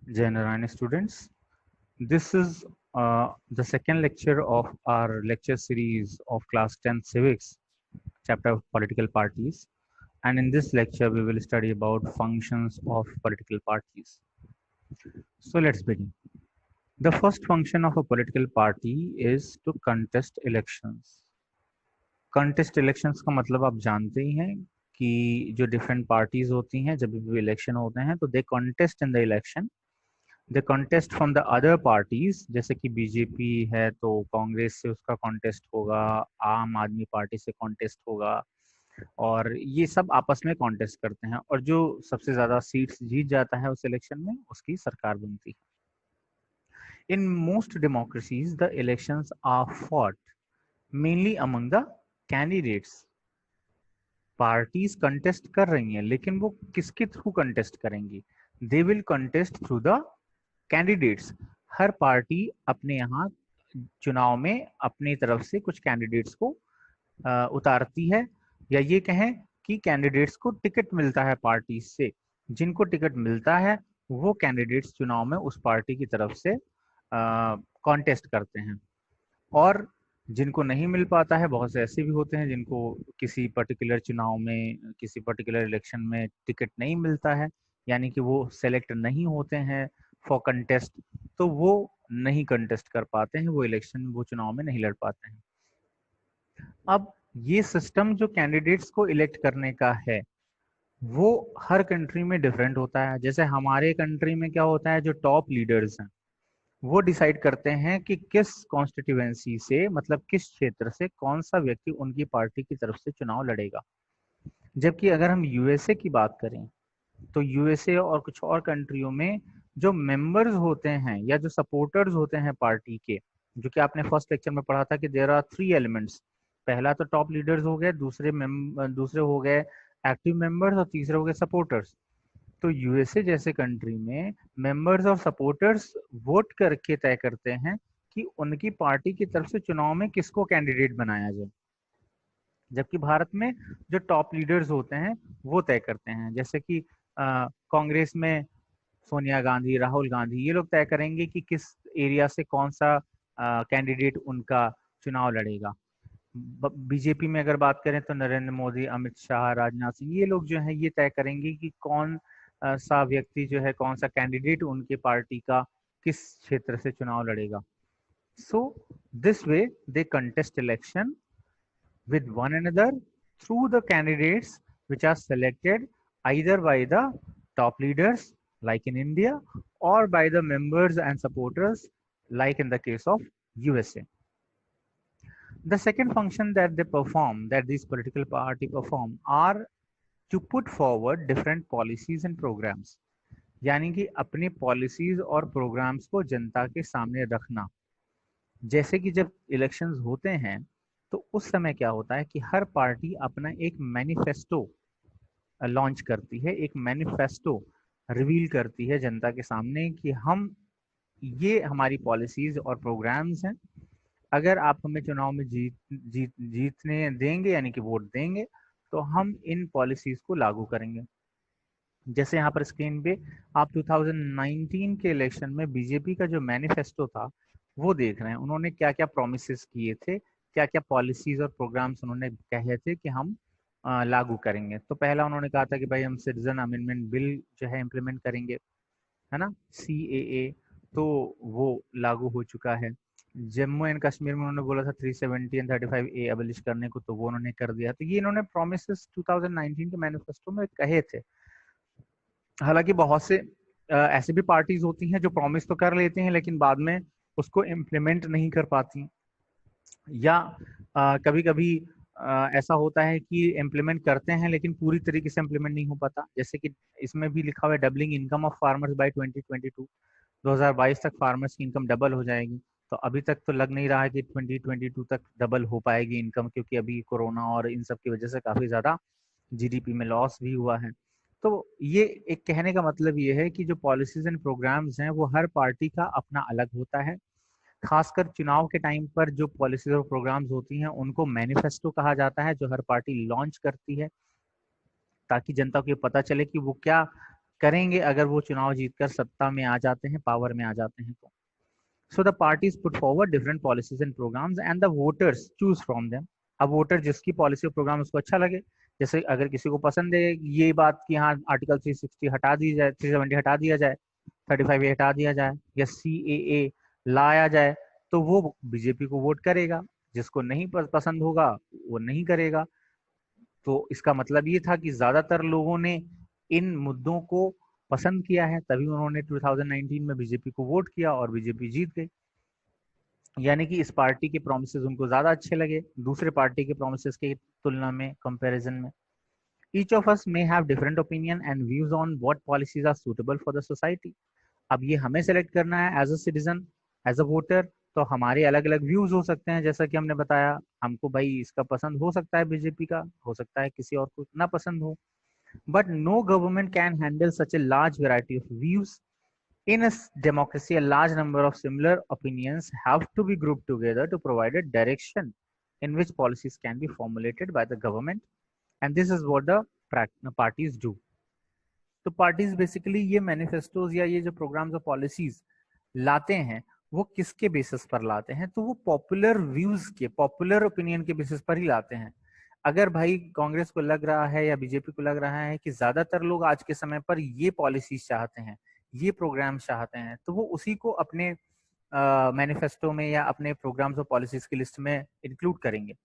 Jai Narayana students, this is the second lecture of our lecture series of class 10 civics, chapter of political parties. And in this lecture, we will study about functions of political parties. So let's begin. The first function of a political party is to contest elections. Contest elections का मतलब आप जानते ही हैं कि जो different parties होती हैं जब भी इलेक्शन होते हैं तो they contest in the election, the contest from the other parties, जैसे कि बीजेपी है तो कांग्रेस से उसका कॉन्टेस्ट होगा, आम आदमी पार्टी से कॉन्टेस्ट होगा, और ये सब आपस में कॉन्टेस्ट करते हैं और जो सबसे ज्यादा सीट्स जीत जाता है उस इलेक्शन में उसकी सरकार बनती है। In most democracies the elections are fought mainly among the candidates. Parties contest कर रही हैं लेकिन वो किसके थ्रू कंटेस्ट करेंगी? They will contest through the candidates. हर पार्टी अपने यहाँ चुनाव में अपनी तरफ से कुछ कैंडिडेट्स को उतारती है, या ये कहें कि कैंडिडेट्स को टिकट मिलता है पार्टी से। जिनको टिकट मिलता है वो कैंडिडेट्स चुनाव में उस पार्टी की तरफ से कॉन्टेस्ट करते हैं, और जिनको नहीं मिल पाता है, बहुत से ऐसे भी होते हैं जिनको किसी पर्टिकुलर चुनाव में, किसी पर्टिकुलर इलेक्शन में टिकट नहीं मिलता है, यानी कि वो सेलेक्ट नहीं होते हैं फॉर कंटेस्ट, तो वो नहीं कंटेस्ट कर पाते हैं, वो इलेक्शन, वो चुनाव में नहीं लड़ पाते हैं। अब ये सिस्टम जो कैंडिडेट्स को इलेक्ट करने का है वो हर कंट्री में डिफरेंट होता है। जैसे हमारे कंट्री में क्या होता है, जो टॉप लीडर्स हैं वो डिसाइड करते हैं कि किस कॉन्स्टिट्यूएंसी से, मतलब किस क्षेत्र से कौन सा व्यक्ति उनकी पार्टी की तरफ से चुनाव लड़ेगा। जबकि अगर हम यूएसए की बात करें तो यूएसए और कुछ और कंट्रियों में जो मेंबर्स होते हैं या जो सपोर्टर्स होते हैं पार्टी के, जो कि आपने फर्स्ट लेक्चर में पढ़ा था कि देयर आर थ्री एलिमेंट्स। पहला तो टॉप लीडर्स हो गए, दूसरे हो गए एक्टिव मेंबर्स, और तीसरे हो गए सपोर्टर्स। तो यूएसए जैसे कंट्री में मेंबर्स और सपोर्टर्स वोट करके तय करते हैं कि उनकी पार्टी की तरफ से चुनाव में किसको कैंडिडेट बनाया जाए। जबकि भारत में जो टॉप लीडर्स होते हैं वो तय करते हैं, जैसे कि कांग्रेस में सोनिया गांधी, राहुल गांधी, ये लोग तय करेंगे कि किस एरिया से कौन सा कैंडिडेट उनका चुनाव लड़ेगा। बीजेपी में अगर बात करें तो नरेंद्र मोदी, अमित शाह, राजनाथ सिंह, ये लोग जो है ये तय करेंगे कि कौन सा व्यक्ति जो है, कौन सा कैंडिडेट उनके पार्टी का किस क्षेत्र से चुनाव लड़ेगा। सो this way they contest election with one another through the candidates which are selected either by the top leaders like in India, or by the members and supporters like in the case of USA. The second function that they perform, that these political party perform, are to put forward different policies and programs, यानी कि अपनी policies और programmes को जनता के सामने रखना। जैसे कि जब इलेक्शंस होते हैं तो उस समय क्या होता है कि हर पार्टी अपना एक मैनिफेस्टो लॉन्च करती है, एक मैनिफेस्टो रिवील करती है जनता के सामने कि हम, ये हमारी पॉलिसीज और प्रोग्राम्स हैं, अगर आप हमें चुनाव में जीतने देंगे, यानी कि वोट देंगे, तो हम इन पॉलिसीज को लागू करेंगे। जैसे यहाँ पर स्क्रीन पे आप 2019 के इलेक्शन में बीजेपी का जो मैनिफेस्टो था वो देख रहे हैं। उन्होंने क्या क्या प्रोमिस किए थे, क्या क्या पॉलिसीज और प्रोग्राम्स उन्होंने कहे थे कि हम लागू करेंगे। तो पहला उन्होंने कहा था कि भाई हम सिटीजन अमेंडमेंट बिल जो है इम्प्लीमेंट करेंगे, है ना, CAA, तो वो लागू हो चुका है। जम्मू एंड कश्मीर में उन्होंने बोला था 370 एंड 35A एबलिश करने को, तो वो उन्होंने कर दिया। तो ये इन्होंने प्रोमिस 2019 के मैनिफेस्टो में कहे थे। हालांकि बहुत से ऐसे भी पार्टीज होती हैं जो प्रॉमिस तो कर लेती हैं लेकिन बाद में उसको इम्प्लीमेंट नहीं कर पाती, या कभी कभी ऐसा होता है कि इम्प्लीमेंट करते हैं लेकिन पूरी तरीके से इम्प्लीमेंट नहीं हो पाता। जैसे कि इसमें भी लिखा हुआ है doubling income of farmers bye 2022, 2022 तक फार्मर्स की इनकम डबल हो जाएगी। तो अभी तक तो लग नहीं रहा है कि 2022 तक डबल हो पाएगी इनकम, क्योंकि अभी कोरोना और इन सब की वजह से काफी ज्यादा जीडीपी में लॉस भी हुआ है। तो ये एक कहने का मतलब ये है कि जो पॉलिसीज एंड प्रोग्राम्स हैं वो हर पार्टी का अपना अलग होता है। खासकर चुनाव के टाइम पर जो पॉलिसीज और प्रोग्राम्स होती हैं उनको मैनिफेस्टो कहा जाता है, जो हर पार्टी लॉन्च करती है ताकि जनता को ये पता चले कि वो क्या करेंगे अगर वो चुनाव जीतकर सत्ता में आ जाते हैं, पावर में आ जाते हैं तो। So the parties put forward different policies and programs and the voters choose from them. अब वोटर जिसकी पॉलिसी और प्रोग्राम उसको अच्छा लगे, जैसे अगर किसी को पसंद है ये बात कि हाँ आर्टिकल 360 हटा दी जाए, 370 हटा दिया जाए, 35A हटा दिया जाए, या CAA लाया जाए, तो वो बीजेपी को वोट करेगा। जिसको नहीं पसंद होगा वो नहीं करेगा। तो इसका मतलब ये था कि ज्यादातर लोगों ने इन मुद्दों को पसंद किया है, तभी उन्होंने 2019 में बीजेपी को वोट किया और बीजेपी जीत गई। यानी कि इस पार्टी के प्रोमिसेस उनको ज्यादा अच्छे लगे दूसरे पार्टी के प्रोमिसेस की तुलना में, कंपैरिजन में। Each of us may have different opinion and views on what policies are suitable for the society. अब ये हमें सेलेक्ट करना है as a citizen, as a voter. तो हमारे अलग अलग व्यूज हो सकते हैं, जैसा कि हमने बताया। हमको भाई इसका पसंद हो सकता है, बीजेपी का हो सकता है, किसी और को ना पसंद हो। But no government can handle such a large variety of views. In a democracy, a large number of similar opinions have to be grouped together to provide a direction in which policies can be formulated by the government, and this is what the parties do. तो parties basically ये manifestos या ये जो programmes और policies लाते हैं वो किसके basis पर लाते हैं, तो वो पॉपुलर व्यूज के, पॉपुलर ओपिनियन के बेसिस पर ही लाते हैं। अगर भाई कांग्रेस को लग रहा है या बीजेपी को लग रहा है कि ज्यादातर लोग आज के समय पर ये पॉलिसीज चाहते हैं, ये प्रोग्राम चाहते हैं, तो वो उसी को अपने मैनिफेस्टो में या अपने प्रोग्राम्स और पॉलिसीज की लिस्ट में इंक्लूड करेंगे।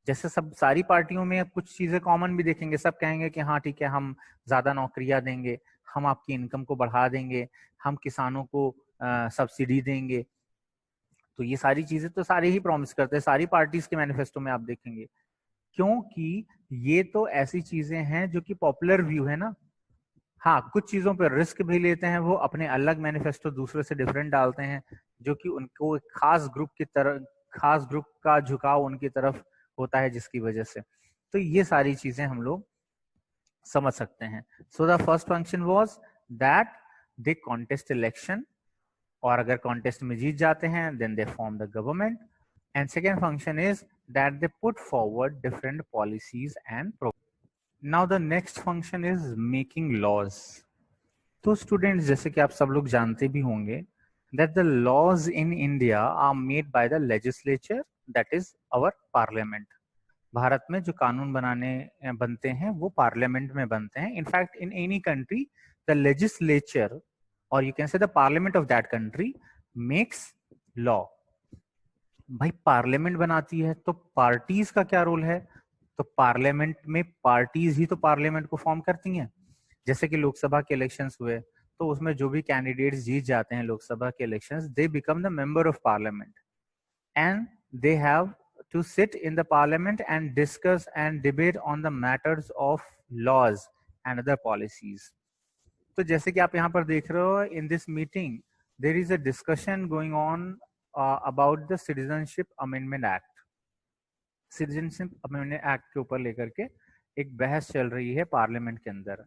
जैसे सब सारी पार्टियों में अब कुछ चीजें कॉमन भी देखेंगे, सब कहेंगे कि हाँ ठीक है, हम ज्यादा नौकरियां देंगे, हम आपकी इनकम को बढ़ा देंगे, हम किसानों को सब्सिडी देंगे। तो ये सारी चीजें तो सारे ही प्रॉमिस करते हैं, सारी पार्टीज के मैनिफेस्टो में आप देखेंगे, क्योंकि ये तो ऐसी चीजें हैं जो कि पॉपुलर व्यू है ना। हाँ, कुछ चीजों पर रिस्क भी लेते हैं, वो अपने अलग मैनिफेस्टो दूसरे से डिफरेंट डालते हैं, जो कि उनको एक खास ग्रुप की तरफ, खास ग्रुप का झुकाव उनकी तरफ होता है, जिसकी वजह से। तो ये सारी चीजें हम लोग समझ सकते हैं। So the first function was that they contest election, और अगर कॉन्टेस्ट में जीत जाते हैं then they form the government. And second function is that they put forward different policies and program. Now the next function is making laws. तो students, जैसे कि आप सब लोग जानते भी होंगे that the laws in India are made by the legislature, that is our parliament. Bharat में जो कानून बनते हैं वो पार्लियामेंट में बनते हैं। In fact in any country the legislature or you can say the parliament of that country makes law. भाई पार्लियामेंट बनाती है तो पार्टीज का क्या रोल है, तो पार्लियामेंट में पार्टीज ही तो पार्लियामेंट को फॉर्म करती हैं। जैसे कि लोकसभा के इलेक्शंस हुए तो उसमें जो भी कैंडिडेट्स जीत जाते हैं लोकसभा के elections, they become the member of parliament and they have to sit in the parliament and discuss and debate on the matters of laws and other policies. तो जैसे कि आप यहाँ पर देख रहे हो, in this meeting there is a discussion going on about the Citizenship Amendment Act. Citizenship amendment act के ऊपर लेकर के एक बहस चल रही है पार्लियामेंट के अंदर।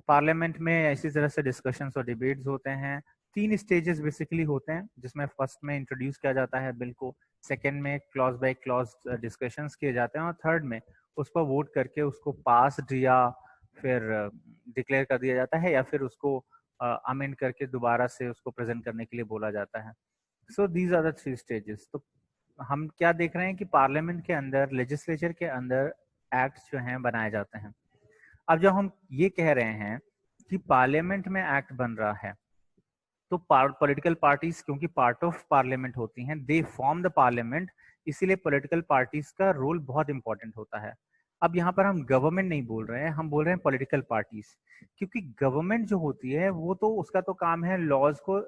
पार्लियामेंट में इसी तरह से डिस्कशंस और डिबेट्स होते हैं। 3 स्टेजेस बेसिकली होते हैं, जिसमें फर्स्ट में इंट्रोड्यूस किया जाता है बिल को, सेकेंड में क्लॉज बाय क्लॉज डिस्कशंस किए जाते हैं, और थर्ड में उस पर वोट करके उसको पास या फिर डिक्लेयर कर दिया जाता है, या फिर उसको अमेंड करके दोबारा से उसको प्रेजेंट करने के लिए बोला जाता है। So these are the 3 stages. तो हम क्या देख रहे हैं कि पार्लियामेंट के अंदर, लेजिस्लेचर के अंदर एक्ट्स जो हैं बनाए जाते हैं। अब जब हम ये कह रहे हैं कि पार्लियामेंट में एक्ट बन रहा है, तो पॉलिटिकल पार्टीज क्योंकि पार्ट ऑफ पार्लियामेंट होती हैं, दे फॉर्म द पार्लियामेंट, इसीलिए पॉलिटिकल पार्टीज का रोल बहुत इंपॉर्टेंट होता है। अब यहाँ पर हम गवर्नमेंट नहीं बोल रहे हैं, हम बोल रहे हैं पॉलिटिकल पार्टीज, क्योंकि गवर्नमेंट जो होती है वो तो उसका तो काम है लॉज को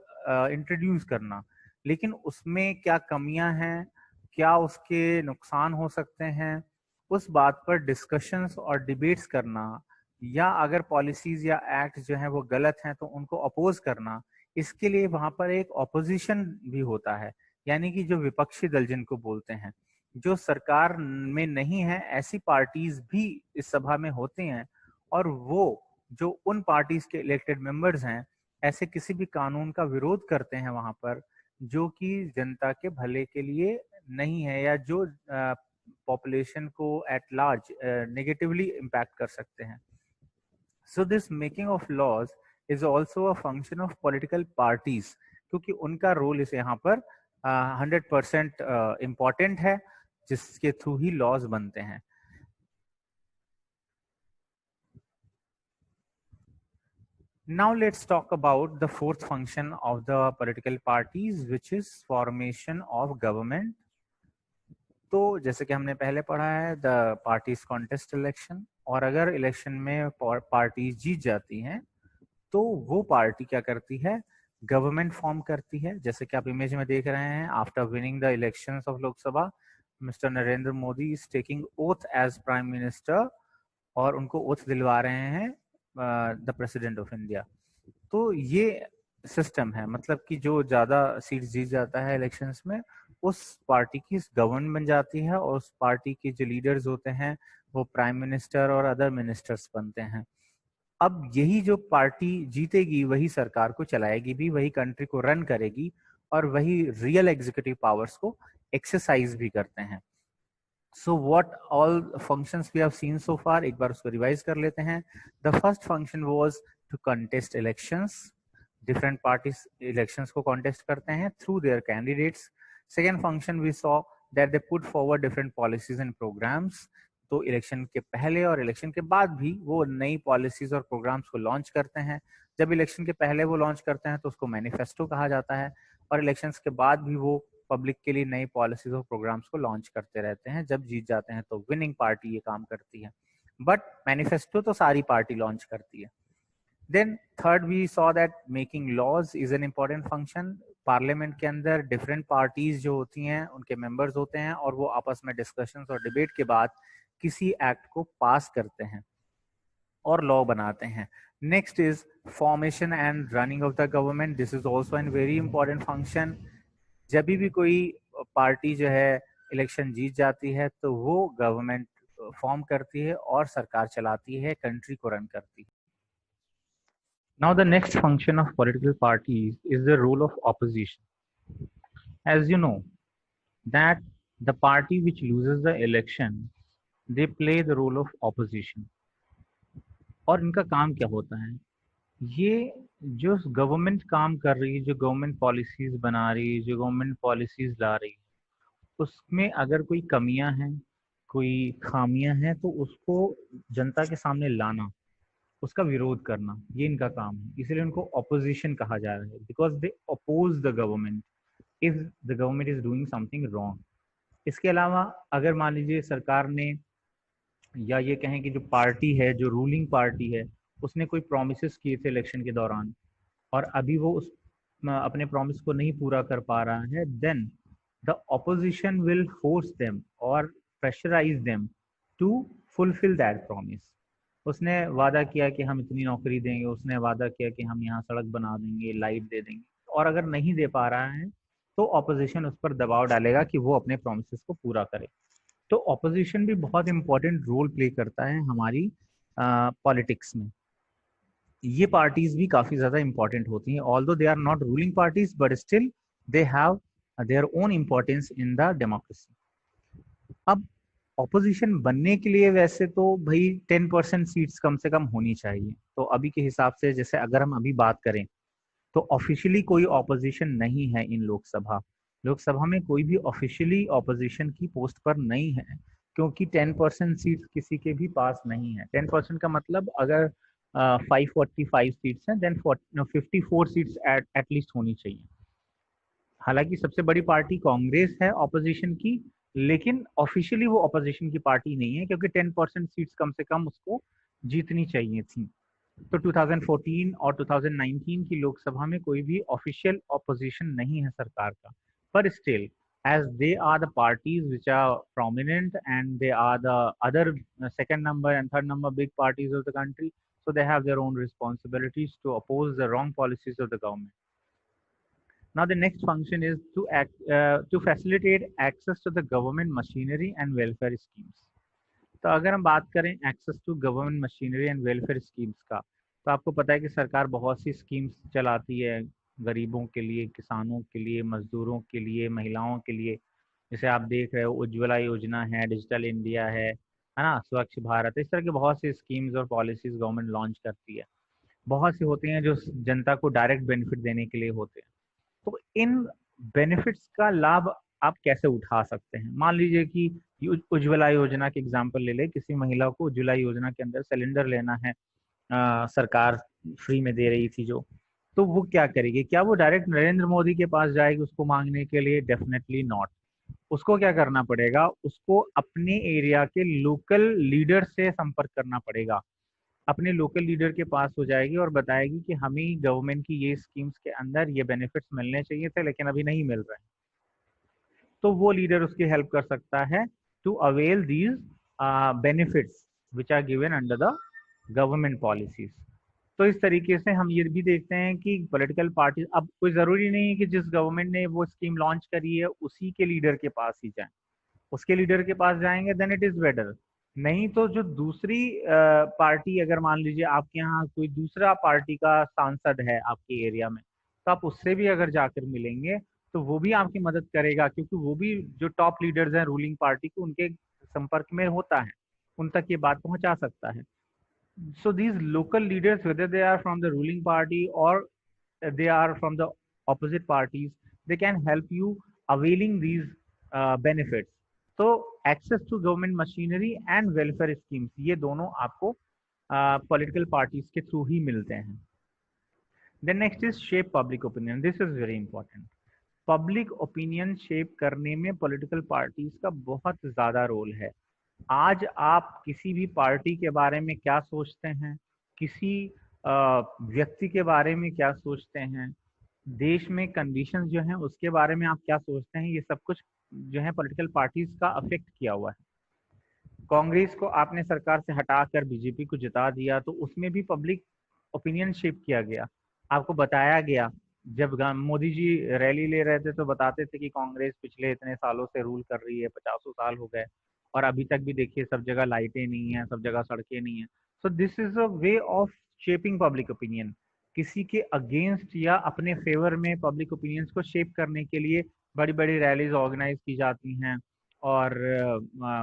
इंट्रोड्यूस करना, लेकिन उसमें क्या कमियां हैं, क्या उसके नुकसान हो सकते हैं, उस बात पर डिस्कशंस और डिबेट्स करना, या अगर पॉलिसीज या एक्ट जो हैं वो गलत हैं तो उनको अपोज करना, इसके लिए वहां पर एक ऑपोजिशन भी होता है। यानी कि जो विपक्षी दल जिनको बोलते हैं, जो सरकार में नहीं है, ऐसी पार्टीज भी इस सभा में होती हैं, और वो जो उन पार्टीज के इलेक्टेड मेंबर्स हैं, ऐसे किसी भी कानून का विरोध करते हैं वहां पर जो कि जनता के भले के लिए नहीं है, या जो पॉपुलेशन को एट लार्ज नेगेटिवली इम्पैक्ट कर सकते हैं। So this making of laws is also a function of political parties, क्योंकि उनका रोल इस यहाँ पर 100% इम्पॉर्टेंट है, जिसके थ्रू ही लॉज बनते हैं. Now let's talk about the fourth function of the political parties, which is formation of government. तो जैसे कि हमने पहले पढ़ा है, द पार्टीज कॉन्टेस्ट इलेक्शन, और अगर इलेक्शन में पार्टी जीत जाती हैं तो वो पार्टी क्या करती है, गवर्नमेंट फॉर्म करती है. जैसे कि आप इमेज में देख रहे हैं, after winning the elections of Lok Sabha, mister Narendra Modi is taking oath as prime minister, और उनको ओथ दिलवा रहे हैं द प्रेसिडेंट ऑफ इंडिया. तो ये सिस्टम है, मतलब कि जो ज्यादा सीट जीत जाता है इलेक्शंस में, उस पार्टी की गवर्नमेंट बन जाती है, और उस पार्टी के जो लीडर्स होते हैं वो प्राइम मिनिस्टर और अदर मिनिस्टर्स बनते हैं. अब यही जो पार्टी जीतेगी वही सरकार को चलाएगी भी, वही कंट्री को रन करेगी, और वही रियल एग्जीक्यूटिव पावर्स को एक्सरसाइज भी करते हैं. So what all functions we have seen so far, एक बार उसको रिवाइज कर लेते हैं. The first function was to contest elections. Different parties elections को कॉन्टेस्ट करते हैं through their candidates. Second function we saw that they put forward different policies and programs. तो इलेक्शन के पहले और इलेक्शन के बाद भी वो नई पॉलिसीज और प्रोग्राम्स को लॉन्च करते हैं. जब इलेक्शन के पहले वो लॉन्च करते हैं तो उसको मैनिफेस्टो कहा जाता है, और इलेक्शंस के बाद भी वो पब्लिक के लिए नई पॉलिसीज और प्रोग्राम्स को लॉन्च करते रहते हैं. जब जीत जाते हैं तो विनिंग पार्टी ये काम करती है, बट मैनिफेस्टो तो सारी पार्टी लॉन्च करती है. Then third we saw that making laws is an important function. Parliament के अंदर डिफरेंट पार्टीज जो होती हैं उनके मेंबर्स होते हैं, और वो आपस में डिस्कशंस और डिबेट के बाद किसी एक्ट को पास करते हैं और लॉ बनाते हैं. Next is formation and running of the government. This is also an very important function. जब भी कोई पार्टी जो है इलेक्शन जीत जाती है तो वो गवर्नमेंट फॉर्म करती है और सरकार चलाती है, कंट्री को रन करती है. Now the next function of political parties is the role of opposition. As you know that the party which loses the election, they play the role of opposition. और इनका काम क्या होता है, ये जो गवर्नमेंट काम कर रही है, जो गवर्नमेंट पॉलिसीज बना रही है, जो गवर्नमेंट पॉलिसीज ला रही है, उसमें अगर कोई कमियां हैं, कोई खामियां हैं, तो उसको जनता के सामने लाना, उसका विरोध करना, ये इनका काम है. इसलिए उनको ऑपोजिशन कहा जा रहा है, because they oppose the government if the government is doing something wrong. इसके अलावा अगर मान लीजिए सरकार ने, या ये कहें कि जो पार्टी है, जो रूलिंग पार्टी है, उसने कोई प्रोमिस किए थे इलेक्शन के दौरान, और अभी वो उस अपने प्रॉमिस को नहीं पूरा कर पा रहा है, then the opposition will force them or pressurize them to fulfil that promise. उसने वादा किया कि हम इतनी नौकरी देंगे, उसने वादा किया कि हम यहाँ सड़क बना देंगे, लाइट दे देंगे, और अगर नहीं दे पा रहा है तो ऑपोजिशन उस पर दबाव डालेगा कि वो अपने प्रॉमिसेस को पूरा करे. तो ऑपोजिशन भी बहुत इंपॉर्टेंट रोल प्ले करता है हमारी पॉलिटिक्स में. ये पार्टीज भी काफी ज्यादा इंपॉर्टेंट होती हैं, although they are not ruling parties, but still they have their own importance in the democracy. अब ऑपोजिशन बनने के लिए वैसे तो भाई 10% सीट्स कम से कम होनी चाहिए. तो अभी के हिसाब से, जैसे अगर हम अभी बात करें, तो ऑफिशियली कोई ऑपोजिशन नहीं है इन लोकसभा. लोकसभा में कोई भी ऑफिशियली ऑपोजिशन की पोस्ट पर नहीं है, क्योंकि 10% सीट्स किसी के भी पास नहीं है. 10% का मतलब अगर 545 सीट्स हैं, देन 54 सीट्स एटलीस्ट होनी चाहिए. हालांकि सबसे बड़ी पार्टी कांग्रेस है ऑपोजिशन की, लेकिन ऑफिशियली वो ऑपोजिशन की पार्टी नहीं है, क्योंकि 10% सीट्स कम से कम उसको जीतनी चाहिए थी. तो 2014 और 2019 की लोकसभा में कोई भी ऑफिशियल ऑपोजिशन नहीं है सरकार का, पर still as they are the parties which are prominent and they are the other second number and third number big parties of the country, so they have their own responsibilities to oppose the wrong policies of the government. Now the next function is to facilitate access to the government machinery and welfare schemes. तो अगर हम बात करें access to government machinery and welfare schemes का, तो आपको पता है कि सरकार बहुत सी स्कीम्स चलाती है गरीबों के लिए, किसानों के लिए, मजदूरों के लिए, महिलाओं के लिए. जैसे आप देख रहे हो, उज्ज्वला योजना है, डिजिटल इंडिया है ना, स्वच्छ भारत, इस तरह की बहुत सी स्कीम्स और पॉलिसीज गवर्नमेंट लॉन्च करती है. बहुत से होते हैं जो जनता को डायरेक्ट बेनिफिट देने के लिए होते हैं। तो इन बेनिफिट्स का लाभ आप कैसे उठा सकते हैं? मान लीजिए कि उज्ज्वला योजना के एग्जांपल ले ले, किसी महिला को उज्ज्वला योजना के अंदर सिलेंडर लेना है, सरकार फ्री में दे रही थी जो, तो वो क्या करेगी? क्या वो डायरेक्ट नरेंद्र मोदी के पास जाएगी उसको मांगने के लिए? Definitely not. उसको क्या करना पड़ेगा? उसको अपने एरिया के लोकल लीडर से संपर्क करना पड़ेगा। अपने लोकल लीडर के पास हो जाएगी और बताएगी कि हमें गवर्नमेंट की ये स्कीम्स के अंदर ये बेनिफिट्स मिलने चाहिए थे लेकिन अभी नहीं मिल रहे हैं। तो वो लीडर उसकी हेल्प कर सकता है to avail these benefits which are given under the government policies. तो इस तरीके से हम ये भी देखते हैं कि पॉलिटिकल पार्टी, अब कोई जरूरी नहीं है कि जिस गवर्नमेंट ने वो स्कीम लॉन्च करी है उसी के लीडर के पास ही जाए। उसके लीडर के पास जाएंगे देन इट इज बेटर। नहीं तो जो दूसरी पार्टी, अगर मान लीजिए आपके यहाँ कोई दूसरा पार्टी का सांसद है आपके एरिया में, तो आप उससे भी अगर जाकर मिलेंगे तो वो भी आपकी मदद करेगा, क्योंकि वो भी जो टॉप लीडर्स हैं रूलिंग पार्टी को, उनके संपर्क में होता है, उन तक ये बात पहुंचा सकता है। So these local leaders, whether they are from the ruling party or they are from the opposite parties, they can help you availing these benefits. तो access to government machinery and welfare schemes, ये दोनों आपको political parties के through ही मिलते हैं। Then next is shape public opinion. This is very important. Public opinion shape करने में political parties का बहुत ज्यादा रोल है। आज आप किसी भी पार्टी के बारे में क्या सोचते हैं, किसी व्यक्ति के बारे में क्या सोचते हैं, देश में कंडीशंस जो हैं उसके बारे में आप क्या सोचते हैं, ये सब कुछ जो है पॉलिटिकल पार्टीज का अफेक्ट किया हुआ है। कांग्रेस को आपने सरकार से हटाकर बीजेपी को जिता दिया, तो उसमें भी पब्लिक ओपिनियन शेप किया गया। आपको बताया गया, जब मोदी जी रैली ले रहे थे तो बताते थे कि कांग्रेस पिछले इतने सालों से रूल कर रही है, 50 साल हो गए, और अभी तक भी देखिए सब जगह लाइटें नहीं है, सब जगह सड़कें नहीं है। So this is a way of shaping public opinion. किसी के अगेंस्ट या अपने फेवर में पब्लिक ओपिनियंस को शेप करने के लिए बड़ी बड़ी रैलीज ऑर्गेनाइज की जाती हैं और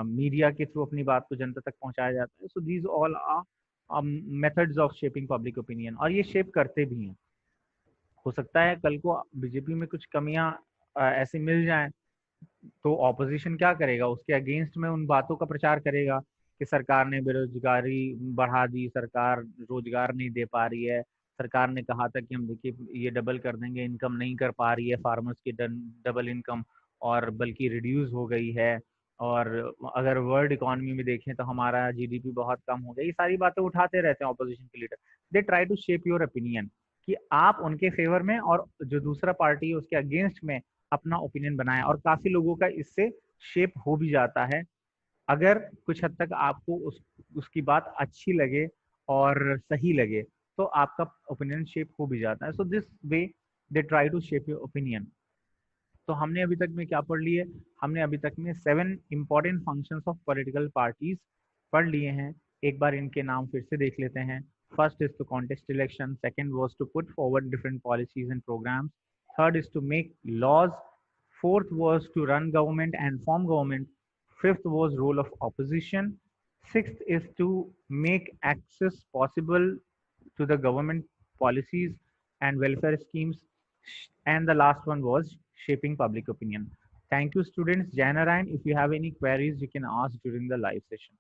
मीडिया के थ्रू अपनी बात को जनता तक पहुंचाया जाता है। So these all are methods of shaping public opinion, और ये शेप करते भी हैं। हो सकता है कल को बीजेपी में कुछ कमियां ऐसी मिल जाएं, तो ऑपोजिशन क्या करेगा? उसके अगेंस्ट में उन बातों का प्रचार करेगा कि सरकार ने बेरोजगारी बढ़ा दी, सरकार रोजगार नहीं दे पा रही है, सरकार ने कहा था कि हम देखिए ये डबल कर देंगे, इनकम नहीं कर पा रही है फार्मर्स की, डबल इनकम, और बल्कि रिड्यूस हो गई है। और अगर वर्ल्ड इकोनॉमी में देखें तो हमारा जीडीपी बहुत कम हो गया। ये सारी बातें उठाते रहते हैं ऑपोजिशन के leader. They try to shape your opinion कि आप उनके फेवर में और जो दूसरा पार्टी है उसके अगेंस्ट में अपना ओपिनियन बनाएं, और काफी लोगों का इससे शेप हो भी जाता है, अगर कुछ हद तक आपको उसकी बात अच्छी लगे और सही लगे तो आपका ओपिनियन शेप हो भी जाता है। So this way they try to shape your opinion. तो हमने अभी तक में क्या पढ़ लिए? हमने अभी तक में 7 important functions of political parties पढ़ लिए हैं। एक बार इनके नाम फिर से देख लेते हैं। First is to contest election, second was to put forward different policies and programs, third is to make laws, fourth was to run government and form government, fifth was role of opposition, sixth is to make access possible to the government policies and welfare schemes, and the last one was shaping public opinion. Thank you students. Jai Narayan, if you have any queries you can ask during the live session.